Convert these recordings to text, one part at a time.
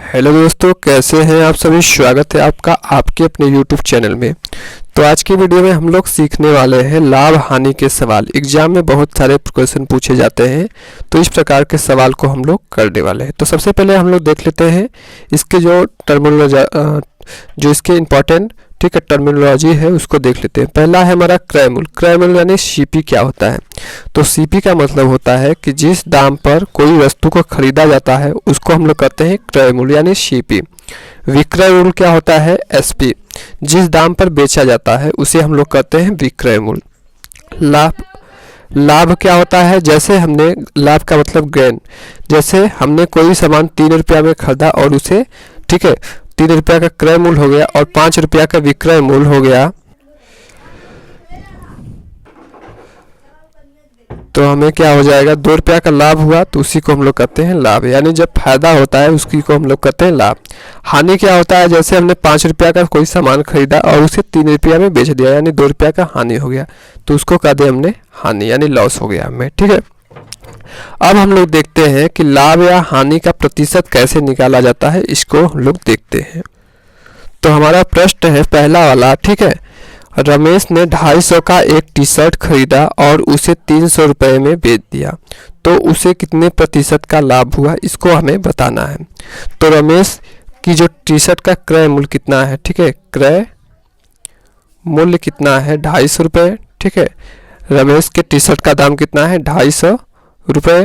Hello दोस्तों, कैसे हैं आप सभी। स्वागत है आपका आपके अपने YouTube चैनल में। तो आज की वीडियो में हम लोग सीखने वाले हैं लाभ हानि के सवाल। एग्जाम में बहुत सारे क्वेश्चन पूछे जाते हैं, तो इस प्रकार के सवाल को हम लोग करने वाले हैं। तो सबसे पहले हम लोग देख लेते हैं इसके जो जो इसके इम्पोर्टेंट टर्मिनोलॉजी है उसको देख लेते हैं। पहला है हमारा क्रय मूल्य। क्रय मूल्य यानी सीपी क्या होता है। तो सीपी का मतलब होता है कि जिस दाम पर कोई वस्तु को खरीदा जाता है उसको हम लोग कहते हैं क्रय मूल्य यानी सीपी। विक्रय मूल्य क्या होता है, एसपी। जिस दाम पर बेचा जाता है उसे हम लोग कहते हैं विक्रय मूल्य। लाभ क्या होता है, जैसे हमने लाभ का मतलब गेन। जैसे हमने कोई सामान 3 रुपया में खरीदा और उसे 3 रुपया का क्रय मूल्य हो गया और 5 रुपया का विक्रय मूल्य हो गया, तो हमें क्या हो जाएगा, 2 रुपया का लाभ हुआ, तो उसी को हम लोग कहते हैं लाभ। यानी जब फायदा होता है उसी को हम लोग कहते हैं लाभ। हानि क्या होता है, जैसे हमने 5 रुपया का कोई सामान खरीदा और उसे 3 रुपया में बेच दिया, यानी 2 रुपया का हानि हो गया, तो उसको कह दे हमने हानि, यानी लॉस हो गया हमें। ठीक है, अब हम लोग देखते हैं कि लाभ या हानि का प्रतिशत कैसे निकाला जाता है, इसको हम लोग देखते हैं। तो हमारा प्रश्न है पहला वाला। ठीक है, रमेश ने 250 का एक टी शर्ट खरीदा और उसे 300 रुपये में बेच दिया, तो उसे कितने प्रतिशत का लाभ हुआ, इसको हमें बताना है। तो रमेश की जो टी शर्ट का क्रय मूल्य कितना है, ठीक है, क्रय मूल्य कितना है, 250 रुपये। ठीक है, रमेश के टी शर्ट का दाम कितना है, 250 रुपये,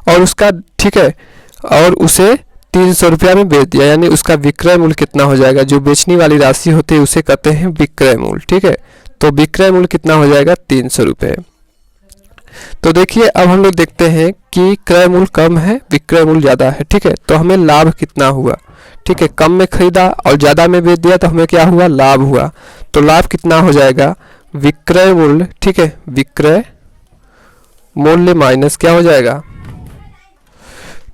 और उसका ठीक है, और उसे 300 रुपया में बेच दिया, यानी उसका विक्रय मूल्य कितना हो जाएगा। जो बेचने वाली राशि होती है उसे कहते हैं विक्रय मूल्य। ठीक है, तो विक्रय मूल्य कितना हो जाएगा, 300 रुपये। तो देखिए अब हम लोग देखते हैं कि क्रय मूल्य कम है, विक्रय मूल्य ज़्यादा है। ठीक है, तो हमें लाभ कितना हुआ। ठीक है, कम में खरीदा और ज़्यादा में बेच दिया, तो हमें क्या हुआ, लाभ हुआ। तो लाभ कितना हो जाएगा, विक्रय मूल्य। ठीक है, विक्रय मूल्य माइनस क्या हो जाएगा,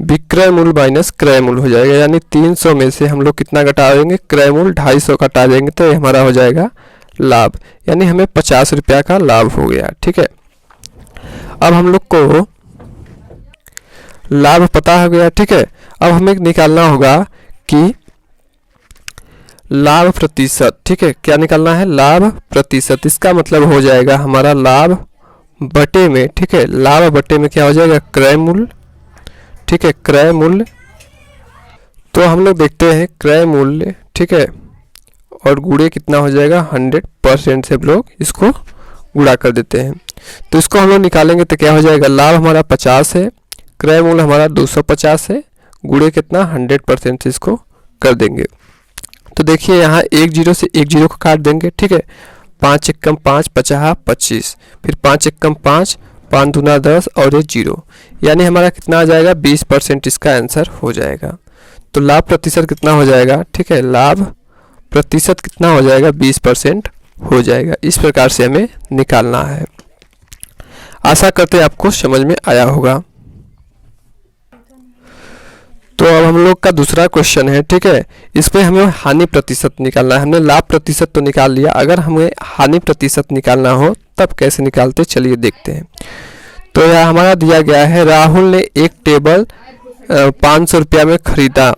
विक्रय मूल्य माइनस क्रय मूल्य हो जाएगा। यानी 300 में से हम लोग कितना घटा देंगे, क्रय मूल्य 250 घटा देंगे, तो ये हमारा हो जाएगा लाभ, यानी हमें 50 रुपया का लाभ हो गया। ठीक है, अब हम लोग को लाभ पता हो गया। ठीक है, अब हमें निकालना होगा कि लाभ प्रतिशत। ठीक है, क्या निकालना है, लाभ प्रतिशत। इसका मतलब हो जाएगा हमारा लाभ बटे में। ठीक है, लाभ बटे में क्या हो जाएगा, क्रय मूल्य। ठीक है, क्रय मूल्य। तो हम लोग देखते हैं क्रय मूल्य। ठीक है, और गुणे कितना हो जाएगा, 100% से हम लोग इसको गुणा कर देते हैं। तो इसको हम लोग निकालेंगे तो क्या हो जाएगा, लाभ हमारा 50 है, क्रय मूल्य हमारा 250 है, गुणे कितना 100% से इसको कर देंगे। तो देखिए यहाँ 1 0 से 1 0 को काट देंगे। ठीक है, 5 एकम 5, 50 25, फिर 5 एकम 5, 5 दूना 10 और ये 0, यानी हमारा कितना आ जाएगा, 20% इसका आंसर हो जाएगा। तो लाभ प्रतिशत कितना हो जाएगा, ठीक है, लाभ प्रतिशत कितना हो जाएगा, 20% हो जाएगा। इस प्रकार से हमें निकालना है। आशा करते हैं आपको समझ में आया होगा। तो अब हम लोग का दूसरा क्वेश्चन है। ठीक है, इसमें हमें हानि प्रतिशत निकालना है। हमने लाभ प्रतिशत तो निकाल लिया, अगर हमें हानि प्रतिशत निकालना हो तब कैसे निकालते, चलिए देखते हैं। तो यह हमारा दिया गया है, राहुल ने एक टेबल 500 रुपया में खरीदा,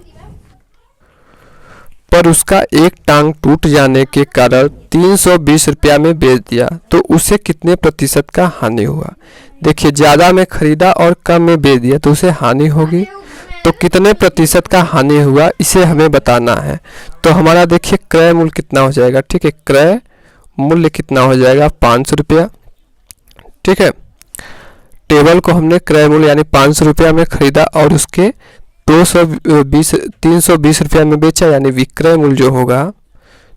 पर उसका एक टांग टूट जाने के कारण 320 रुपया में बेच दिया, तो उसे कितने प्रतिशत का हानि हुआ। देखिए, ज़्यादा में खरीदा और कम में बेच दिया तो उसे हानि होगी, तो कितने प्रतिशत का हानि हुआ इसे हमें बताना है। तो हमारा देखिए क्रय मूल्य कितना हो जाएगा। ठीक है, क्रय मूल्य कितना हो जाएगा, 500 रुपया। ठीक है, टेबल को हमने क्रय मूल्य यानी 500 रुपया में खरीदा और उसके 320 रुपया में बेचा, यानी विक्रय मूल्य जो होगा,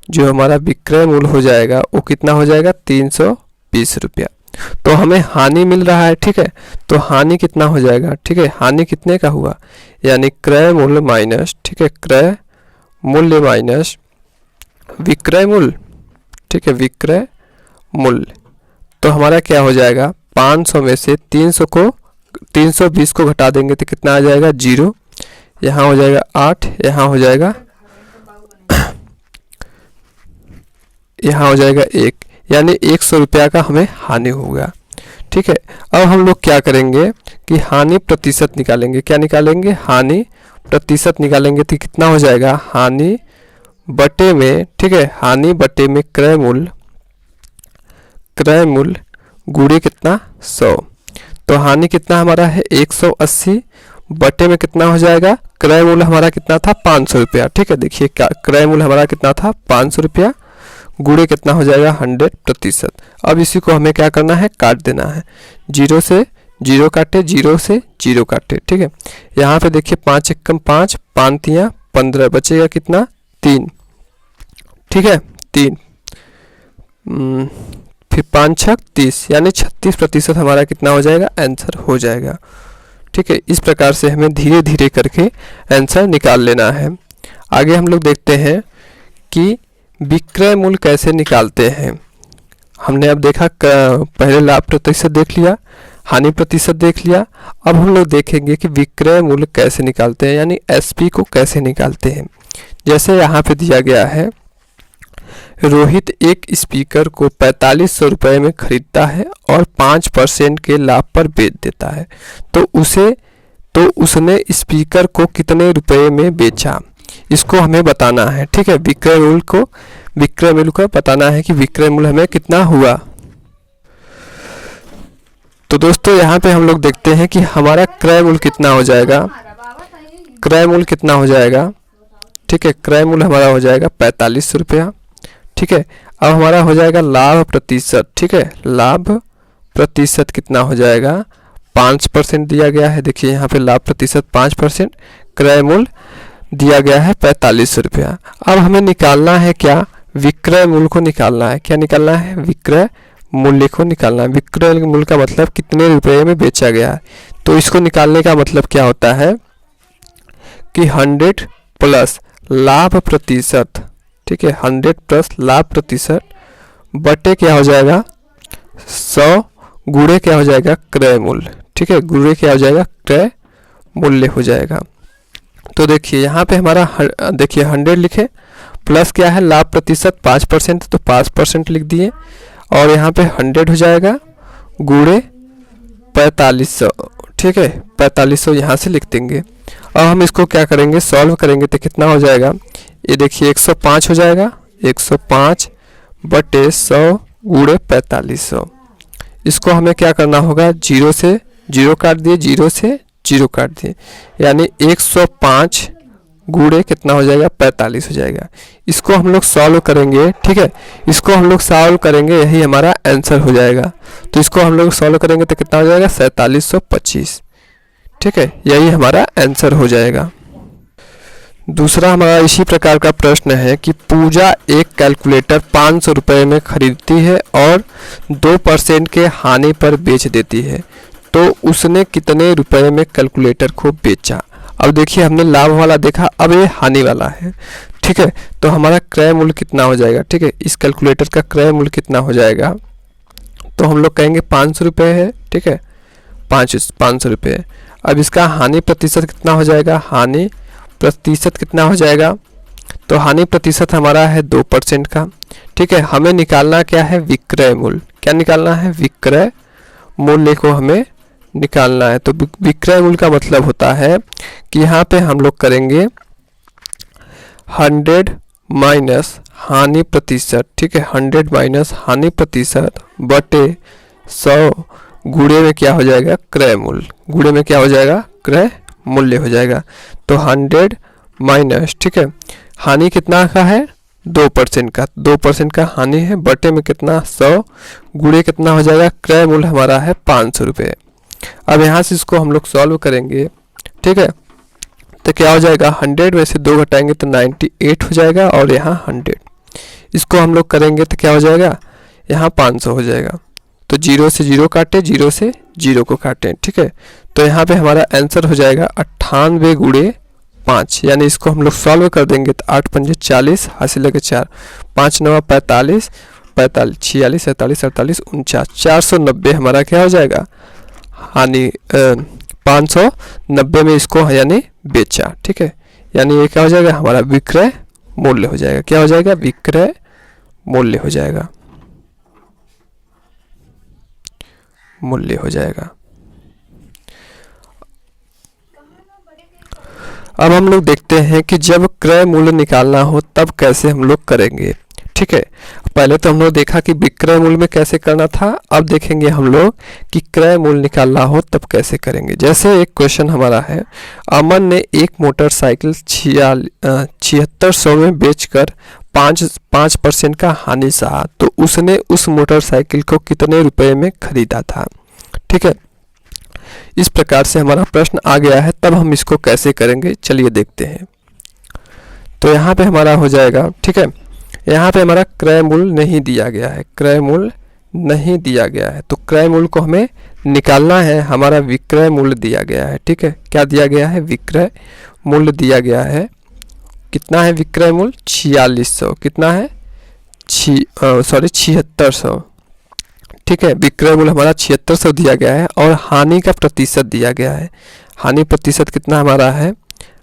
जो हमारा विक्रय मूल्य हो जाएगा वो कितना हो जाएगा, 320 रुपया। तो हमें हानि मिल रहा है। ठीक है, तो हानि कितना हो जाएगा, ठीक है, हानि कितने का हुआ, यानी क्रय मूल्य माइनस, ठीक है, क्रय मूल्य माइनस विक्रय मूल्य। ठीक है, विक्रय मूल्य। तो हमारा क्या हो जाएगा, 500 में से 320 को घटा देंगे तो कितना आ जाएगा, 0, यहाँ हो जाएगा 8, यहाँ हो जाएगा यहाँ हो जाएगा 1, यानी 100 रुपया का हमें हानि होगा। ठीक है, अब हम लोग क्या करेंगे कि हानि प्रतिशत निकालेंगे। क्या निकालेंगे, हानि प्रतिशत निकालेंगे तो कितना हो जाएगा, हानि बटे में, ठीक है, हानि बटे में क्रय मूल्य, क्रय मूल्य गुणे कितना 100। तो हानि कितना हमारा है 180 बटे में कितना हो जाएगा, क्रय मूल्य हमारा कितना था 500 रुपया। ठीक है, देखिए क्रय मूल्य हमारा कितना था 500 रुपया, गुणे कितना हो जाएगा 100%। अब इसी को हमें क्या करना है, काट देना है। 0 से 0 काटे, 0 से 0 काटे। ठीक है, यहाँ पे देखिए 5 एकम 5, 5 तियाँ 15, बचेगा कितना 3। ठीक है, 3 फिर 5 छक 30, यानी 36% हमारा कितना हो जाएगा, आंसर हो जाएगा। ठीक है, इस प्रकार से हमें धीरे धीरे करके आंसर निकाल लेना है। आगे हम लोग देखते हैं कि विक्रय मूल्य कैसे निकालते हैं। हमने अब देखा पहले लाभ प्रतिशत देख लिया, हानि प्रतिशत देख लिया। अब हम लोग देखेंगे कि विक्रय मूल्य कैसे निकालते हैं, यानी एसपी को कैसे निकालते हैं। जैसे यहाँ पे दिया गया है, रोहित एक स्पीकर को 4500 रुपये में खरीदता है और 5% के लाभ पर बेच देता है, तो उसने स्पीकर को कितने रुपए में बेचा, इसको हमें बताना है। ठीक है, विक्रय मूल्य को बताना है कि विक्रय मूल्य हमें कितना हुआ। तो दोस्तों यहाँ पे हम लोग देखते हैं कि हमारा क्रय मूल्य कितना हो जाएगा, क्रय मूल्य कितना हो जाएगा। ठीक है, क्रय मूल्य हमारा हो जाएगा 4500 रुपया। ठीक है, अब हमारा हो जाएगा लाभ प्रतिशत। ठीक है, लाभ प्रतिशत कितना हो जाएगा, 5% दिया गया है। देखिए यहाँ पे लाभ प्रतिशत 5%, क्रय मूल्य दिया गया है 4500 रुपया। अब हमें निकालना है क्या, विक्रय मूल्य को निकालना है। क्या निकालना है, विक्रय मूल्य को निकालना है। विक्रय मूल्य का मतलब कितने रुपए में बेचा गया है। तो इसको निकालने का मतलब क्या होता है कि 100 प्लस लाभ प्रतिशत, ठीक है, 100 प्लस लाभ प्रतिशत बटे क्या हो जाएगा 100 गुणे क्या हो जाएगा क्रय मूल्य। ठीक है, गुणे क्या हो जाएगा क्रय मूल्य हो जाएगा। तो देखिए यहाँ पे हमारा देखिए 100 लिखे, प्लस क्या है लाभ प्रतिशत 5%, तो 5% लिख दिए, और यहाँ पे 100 हो जाएगा गुणे 4500। ठीक है, 4500 यहाँ से लिख देंगे। अब हम इसको क्या करेंगे, सॉल्व करेंगे तो कितना हो जाएगा, ये देखिए 105 हो जाएगा, 105 बटे 100 गुणे 4500। इसको हमें क्या करना होगा, 0 से 0 काट दिए, 0 से 0 काट दिए, यानी 105 गुणे कितना हो जाएगा 45 हो जाएगा। इसको हम लोग सॉल्व करेंगे। ठीक है, इसको हम लोग सॉल्व करेंगे, यही हमारा आंसर हो जाएगा। तो इसको हम लोग सॉल्व करेंगे तो कितना हो जाएगा 4725। ठीक है, यही हमारा आंसर हो जाएगा। दूसरा हमारा इसी प्रकार का प्रश्न है कि पूजा एक कैलकुलेटर 500 रुपये में खरीदती है और 2% के हानि पर बेच देती है, तो उसने कितने रुपए में कैलकुलेटर को बेचा। अब देखिए हमने लाभ वाला देखा, अब ये हानि वाला है। ठीक है, तो हमारा क्रय मूल्य कितना हो जाएगा। ठीक है, इस कैलकुलेटर का क्रय मूल्य कितना हो जाएगा, तो हम लोग कहेंगे 500 रुपये है। ठीक है, 500 रुपये। अब इसका हानि प्रतिशत कितना हो जाएगा, हानि प्रतिशत कितना हो जाएगा, तो हानि प्रतिशत हमारा है 2% का। ठीक है, हमें निकालना क्या है, विक्रय मूल्य। क्या निकालना है, विक्रय मूल्य को हमें निकालना है। तो विक्रय मूल्य का मतलब होता है कि यहाँ पे हम लोग करेंगे 100 माइनस हानि प्रतिशत। ठीक है, 100 माइनस हानि प्रतिशत बटे 100 गुणे में क्या हो जाएगा क्रय मूल्य, गुणे में क्या हो जाएगा क्रय मूल्य हो जाएगा। तो 100 माइनस, ठीक है, हानि कितना का है 2% का, 2% का हानि है, बटे में कितना 100 गुणे कितना हो जाएगा क्रय मूल्य हमारा है 500 रुपये। अब यहाँ से इसको हम लोग सॉल्व करेंगे। ठीक है, तो क्या हो जाएगा 100 में से 2 घटाएंगे तो 98 हो जाएगा, और यहाँ 100 इसको हम लोग करेंगे तो क्या हो जाएगा, यहाँ 500 हो जाएगा। तो 0 से 0 काटे, 0 से 0 को काटें। ठीक है, तो यहाँ पे हमारा आंसर हो जाएगा 98 गुणे 5, यानी इसको हम लोग सॉल्व कर देंगे तो 8 पंजे 40, हासिल लगे 4, 5 9 45, 45 46 47 48 49, 490 हमारा क्या हो जाएगा हानि 590 में इसको यानी बेचा। ठीक है, यानी ये क्या हो जाएगा हमारा विक्रय मूल्य हो जाएगा। क्या हो जाएगा, विक्रय मूल्य हो जाएगा, मूल्य हो जाएगा। अब हम लोग देखते हैं कि जब क्रय मूल्य निकालना हो तब कैसे हम लोग करेंगे। ठीक है, पहले तो हम लोग देखा कि विक्रय मूल्य में कैसे करना था, अब देखेंगे हम लोग कि क्रय मूल्य निकालना हो तब कैसे करेंगे। जैसे एक क्वेश्चन हमारा है, अमन ने एक मोटरसाइकिल 7600 में बेचकर 5% का हानि सहा, तो उसने उस मोटरसाइकिल को कितने रुपए में खरीदा था। ठीक है, इस प्रकार से हमारा प्रश्न आ गया है। तब हम इसको कैसे करेंगे, चलिए देखते हैं। तो यहाँ पे हमारा हो जाएगा, ठीक है, यहाँ पे हमारा क्रय मूल्य नहीं दिया गया है, क्रय मूल्य नहीं दिया गया है, तो क्रय मूल्य को हमें निकालना है। हमारा विक्रय मूल्य दिया गया है। ठीक है, क्या दिया गया है, विक्रय मूल्य दिया गया है। कितना है विक्रय मूल्य, 4600, कितना है 7600। ठीक है, विक्रय मूल्य हमारा 7600 दिया गया है और हानि का प्रतिशत दिया गया है। हानि प्रतिशत कितना हमारा है,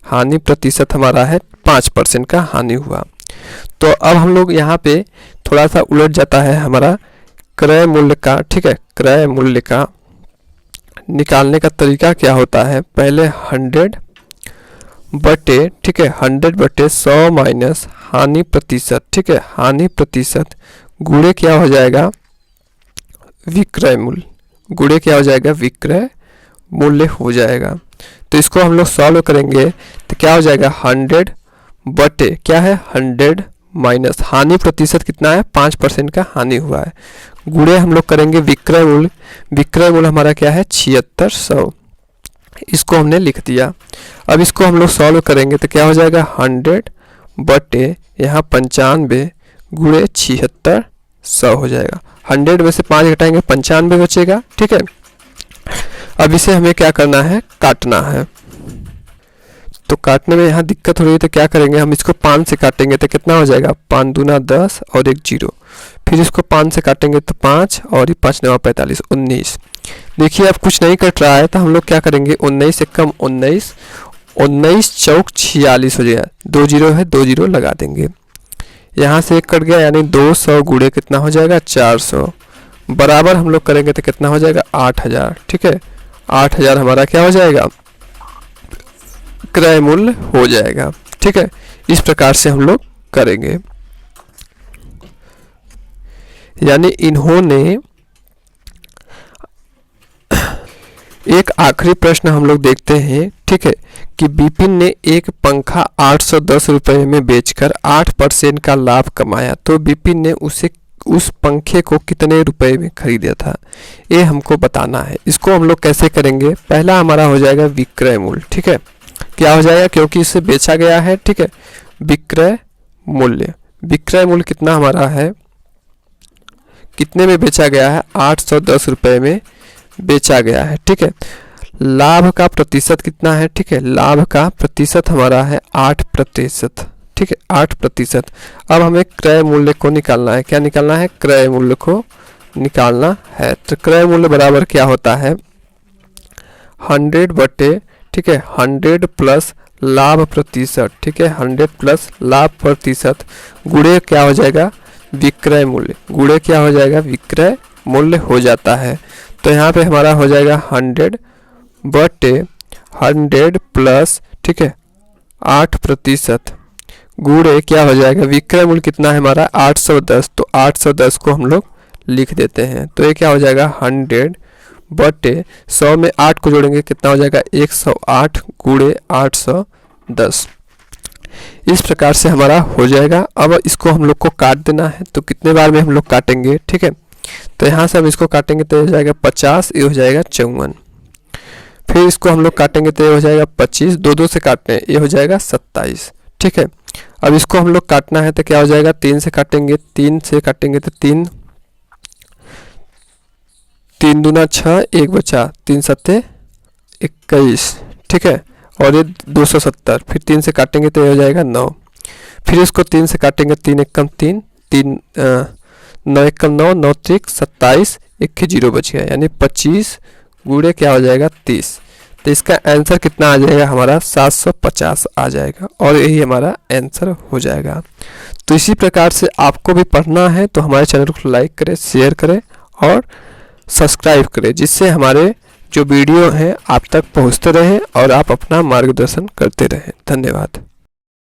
हानि प्रतिशत हमारा है 5% का हानि हुआ। तो अब हम लोग यहाँ पे थोड़ा सा उलट जाता है हमारा क्रय मूल्य का। ठीक है, क्रय मूल्य का निकालने का तरीका क्या होता है, पहले 100 बटे, ठीक है, 100/100 माइनस हानि प्रतिशत। ठीक है, हानि प्रतिशत गुणे क्या हो जाएगा, विक्रय मूल्य, गुणे क्या हो जाएगा, विक्रय मूल्य हो जाएगा। तो इसको हम लोग सॉल्व करेंगे तो क्या हो जाएगा, 100 बटे क्या है 100 माइनस हानि प्रतिशत कितना है 5% का हानि हुआ है, गुणे हम लोग करेंगे विक्रय मूल्य। विक्रय मूल्य हमारा क्या है 7600, इसको हमने लिख दिया। अब इसको हम लोग सॉल्व करेंगे तो क्या हो जाएगा 100 बटे यहाँ 95 गुणे 7600 हो जाएगा। 100 में से 5 घटाएंगे 95 बचेगा। ठीक है, अब इसे हमें क्या करना है, काटना है। तो काटने में यहाँ दिक्कत हो रही है तो क्या करेंगे, हम इसको 5 से काटेंगे तो कितना हो जाएगा, 5 दूना 10 और 1 0। फिर इसको 5 से काटेंगे तो 5 और 5 9 45 19। देखिए अब कुछ नहीं कट रहा है तो हम लोग क्या करेंगे, 19 से कम 19, 19 चौक 46 हो जाएगा। 2 0 है, 2 0 लगा देंगे। यहाँ से 1 कट गया यानी 200 गुणे कितना हो जाएगा 400, बराबर हम लोग करेंगे तो कितना हो जाएगा 8000। ठीक है, 8000 हमारा क्या हो जाएगा, क्रय मूल्य हो जाएगा। ठीक है, इस प्रकार से हम लोग करेंगे। यानी इन्होंने एक आखिरी प्रश्न हम लोग देखते हैं। ठीक है, कि विपिन ने एक पंखा 810 रुपये में बेचकर 8% का लाभ कमाया, तो विपिन ने उस पंखे को कितने रुपए में खरीदा था, ये हमको बताना है। इसको हम लोग कैसे करेंगे, पहला हमारा हो जाएगा विक्रय मूल्य। ठीक है, क्या हो जाएगा, क्योंकि इसे बेचा गया है। ठीक है, विक्रय मूल्य, विक्रय मूल्य कितना हमारा है, कितने में बेचा गया है, 810 रुपये में बेचा गया है। ठीक है, लाभ का प्रतिशत कितना है, ठीक है, लाभ का प्रतिशत हमारा है 8%। ठीक है, 8%। अब हमें क्रय मूल्य को निकालना है, क्या निकालना है, क्रय मूल्य को निकालना है। तो क्रय मूल्य बराबर क्या होता है, 100 बटे, ठीक है, 100 प्लस लाभ प्रतिशत। ठीक है, 100 प्लस लाभ प्रतिशत गुणे क्या हो जाएगा, विक्रय मूल्य, गुणे क्या हो जाएगा, विक्रय मूल्य हो जाता है। तो यहाँ पे हमारा हो जाएगा 100 बटे 100 प्लस, ठीक है, 8% गुणे क्या हो जाएगा, विक्रय मूल्य कितना है हमारा 810, तो 810 को हम लोग लिख देते हैं। तो ये क्या हो जाएगा 100 बटे 100 में 8 को जोड़ेंगे कितना हो जाएगा 108 गुणे 810। इस प्रकार से हमारा हो जाएगा। अब इसको हम लोग को काट देना है, तो कितने बार में हम लोग काटेंगे, ठीक है, तो यहाँ से हम इसको काटेंगे तो हो जाएगा 50, ये हो जाएगा 54। फिर इसको हम लोग काटेंगे तो ये हो जाएगा 25, 2 से काटते हैं, ये हो जाएगा 27। ठीक है, अब इसको हम लोग काटना है तो क्या हो जाएगा, 3 से काटेंगे, 3 से काटेंगे तो 3 दूना 6, 1 बचा, 3 7 21। ठीक है, और ये 270, फिर 3 से काटेंगे तो ये हो जाएगा 9। फिर इसको 3 से काटेंगे, 3 एकम 3, 9 एकम 9, 9 3 27, 1 0 बच गया, यानी 25 गुणे क्या हो जाएगा 30। तो इसका आंसर कितना आ जाएगा हमारा 750 आ जाएगा, और यही हमारा आंसर हो जाएगा। तो इसी प्रकार से आपको भी पढ़ना है तो हमारे चैनल को लाइक करें, शेयर करें और सब्सक्राइब करें, जिससे हमारे जो वीडियो हैं आप तक पहुंचते रहें और आप अपना मार्गदर्शन करते रहें। धन्यवाद।